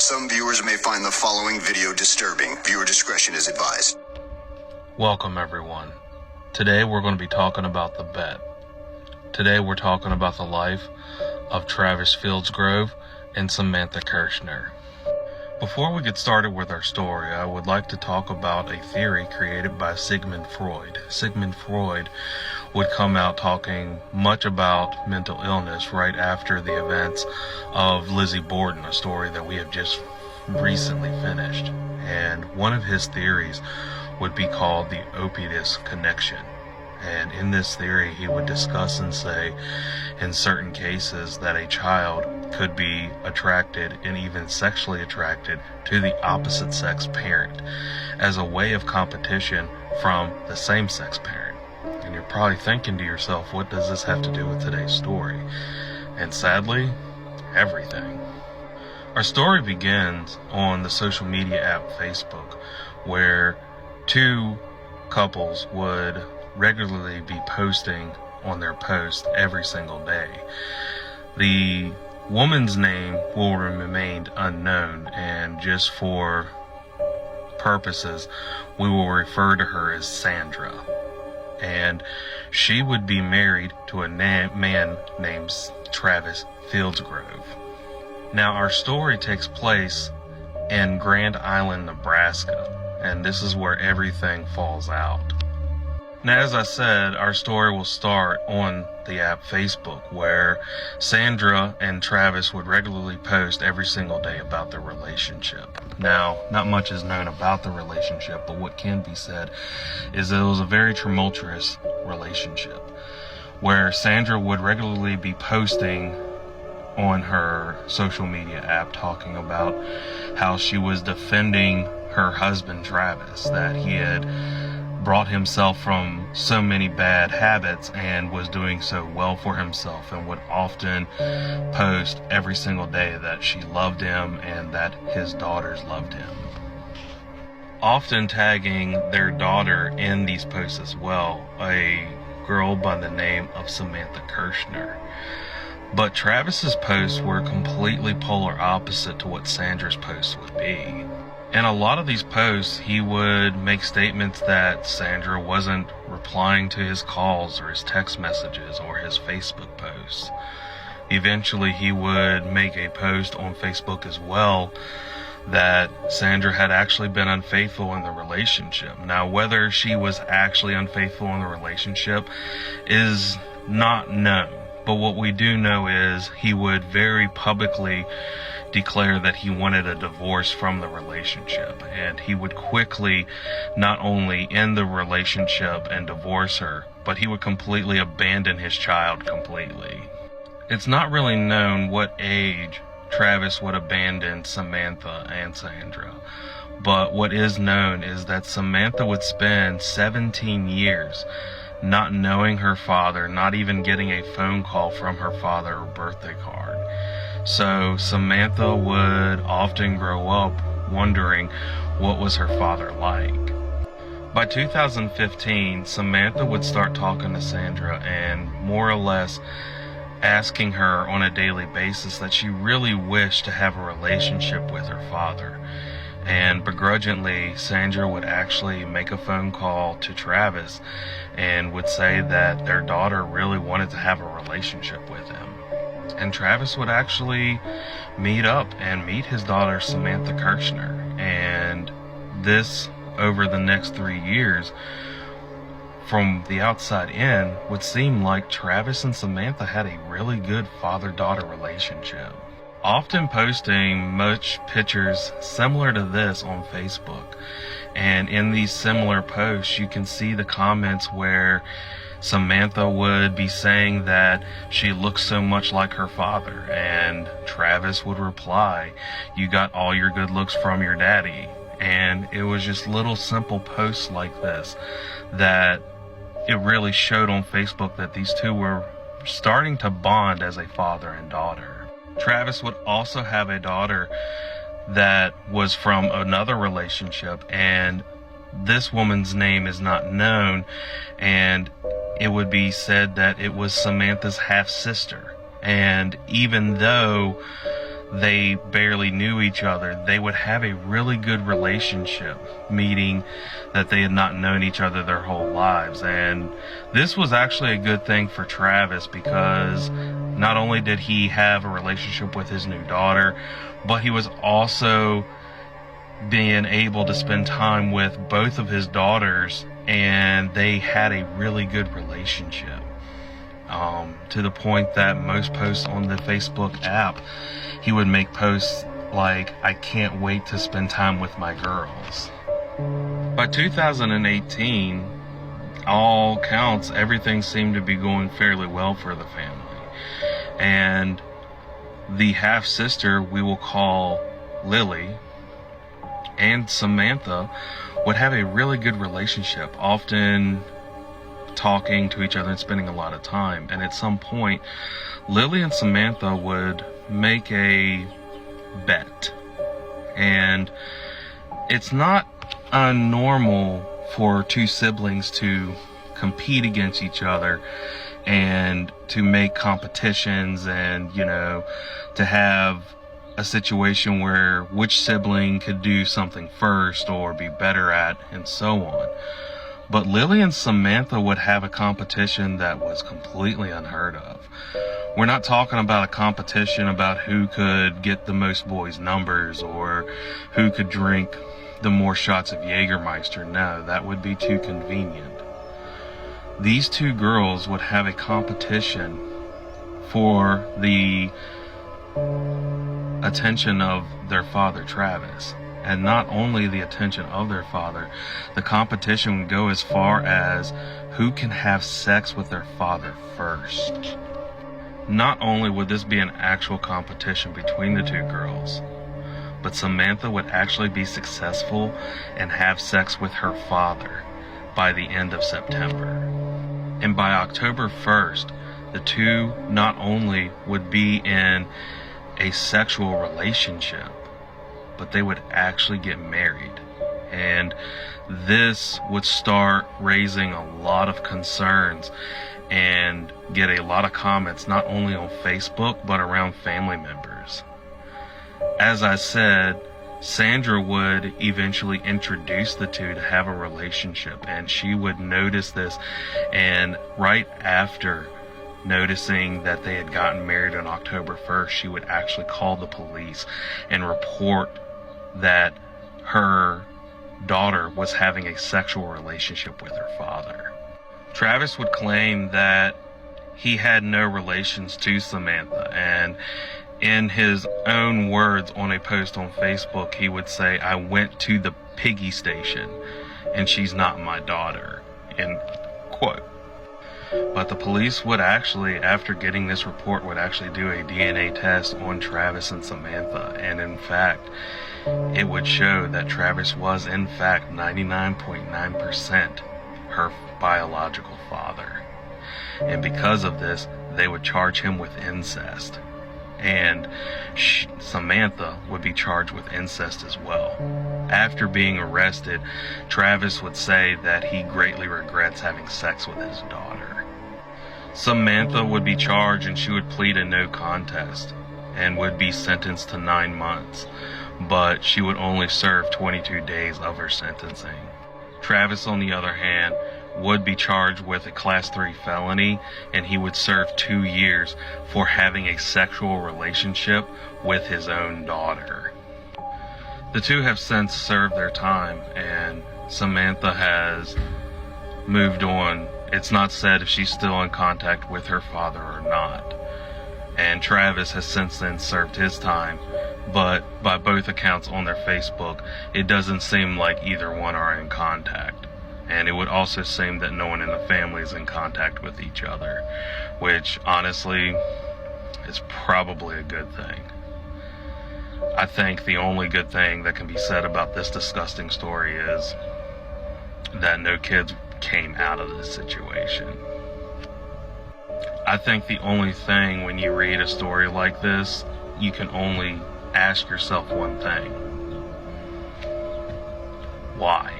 Some viewers may find the following video disturbing. Viewer discretion is advised. Welcome everyone. Today we're going to be talking about the bet. Today we're talking about the life of Travis Fieldsgrove and Samantha Kirschner. Before we get started with our story, I would like to talk about a theory created by Sigmund Freud. Sigmund Freud would come out talking much about mental illness right after the events of Lizzie Borden, a story that we have just recently finished. And one of his theories would be called the Oedipus connection. And in this theory, he would discuss and say, in certain cases, that a child could be attracted and even sexually attracted to the opposite sex parent as a way of competition from the same sex parent. And you're probably thinking to yourself, what does this have to do with today's story? And sadly, everything. Our story begins on the social media app Facebook, where two couples would regularly be posting on their post every single day. The woman's name will remain unknown, and just for purposes, we will refer to her as Sandra. And she would be married to a man named Travis Fieldsgrove. Now, our story takes place in Grand Island, Nebraska, and this is where everything falls out. Now, as I said, our story will start on the app Facebook, where Sandra and Travis would regularly post every single day about their relationship. Now, not much is known about the relationship, but what can be said is that it was a very tumultuous relationship, where Sandra would regularly be posting on her social media app talking about how she was defending her husband Travis, that he had brought himself from so many bad habits and was doing so well for himself, and would often post every single day that she loved him and that his daughters loved him, often tagging their daughter in these posts as well, a girl by the name of Samantha Kirschner. But Travis's posts were completely polar opposite to what Sandra's posts would be. In a lot of these posts, he would make statements that Sandra wasn't replying to his calls or his text messages or his Facebook posts. Eventually, he would make a post on Facebook as well that Sandra had actually been unfaithful in the relationship. Now, whether she was actually unfaithful in the relationship is not known. But what we do know is he would very publicly declare that he wanted a divorce from the relationship, and he would quickly not only end the relationship and divorce her, but he would completely abandon his child completely. It's not really known what age Travis would abandon Samantha and Sandra, but what is known is that Samantha would spend 17 years not knowing her father, not even getting a phone call from her father or birthday card. So Samantha would often grow up wondering what was her father like. By 2015, Samantha would start talking to Sandra and more or less asking her on a daily basis that she really wished to have a relationship with her father. And begrudgingly, Sandra would actually make a phone call to Travis and would say that their daughter really wanted to have a relationship with him. And Travis would actually meet up and meet his daughter Samantha Kirschner. And this, over the next 3 years, from the outside in, would seem like Travis and Samantha had a really good father-daughter relationship, often posting much pictures similar to this on Facebook. And in these similar posts, you can see the comments where Samantha would be saying that she looks so much like her father, and Travis would reply, "You got all your good looks from your daddy." And it was just little simple posts like this that it really showed on Facebook that these two were starting to bond as a father and daughter. Travis would also have a daughter that was from another relationship, and this woman's name is not known, and it would be said that it was Samantha's half-sister. And even though they barely knew each other, they would have a really good relationship, meaning that they had not known each other their whole lives. And this was actually a good thing for Travis, because not only did he have a relationship with his new daughter, but he was also being able to spend time with both of his daughters, and they had a really good relationship. To the point that most posts on the Facebook app, he would make posts like, "I can't wait to spend time with my girls." By 2018, all counts, everything seemed to be going fairly well for the family. And the half-sister, we will call Lily, and Samantha would have a really good relationship, often talking to each other and spending a lot of time. And at some point, Lily and Samantha would make a bet. And it's not unnormal for two siblings to compete against each other and to make competitions, and, you know, to have a situation where which sibling could do something first or be better at, and so on. But Lily and Samantha would have a competition that was completely unheard of. We're not talking about a competition about who could get the most boys' numbers or who could drink the more shots of Jägermeister. No, that would be too convenient. These two girls would have a competition for the attention of their father, Travis. And not only the attention of their father, the competition would go as far as who can have sex with their father first. Not only would this be an actual competition between the two girls, but Samantha would actually be successful and have sex with her father by the end of September. And by October 1st, the two not only would be in a sexual relationship, but they would actually get married. And this would start raising a lot of concerns and get a lot of comments, not only on Facebook, but around family members. As I said, Sandra would eventually introduce the two to have a relationship, and she would notice this, and right after noticing that they had gotten married on October 1st, she would actually call the police and report that her daughter was having a sexual relationship with her father. Travis would claim that he had no relations to Samantha, and in his own words on a post on Facebook, he would say, "I went to the piggy station and she's not my daughter," end quote. But the police would actually, after getting this report, would actually do a DNA test on Travis and Samantha. And in fact, it would show that Travis was in fact 99.9% her biological father. And because of this, they would charge him with incest. And Samantha would be charged with incest as well. After being arrested, Travis would say that he greatly regrets having sex with his daughter. Samantha would be charged, and she would plead a no contest and would be sentenced to 9 months, but she would only serve 22 days of her sentencing. Travis, on the other hand, would be charged with a Class 3 felony, and he would serve 2 years for having a sexual relationship with his own daughter. The two have since served their time, and Samantha has moved on. It's not said if she's still in contact with her father or not. And Travis has since then served his time, but by both accounts on their Facebook, it doesn't seem like either one are in contact. And it would also seem that no one in the family is in contact with each other, which honestly is probably a good thing. I think the only good thing that can be said about this disgusting story is that no kids came out of this situation. I think the only thing when you read a story like this, you can only ask yourself one thing. Why?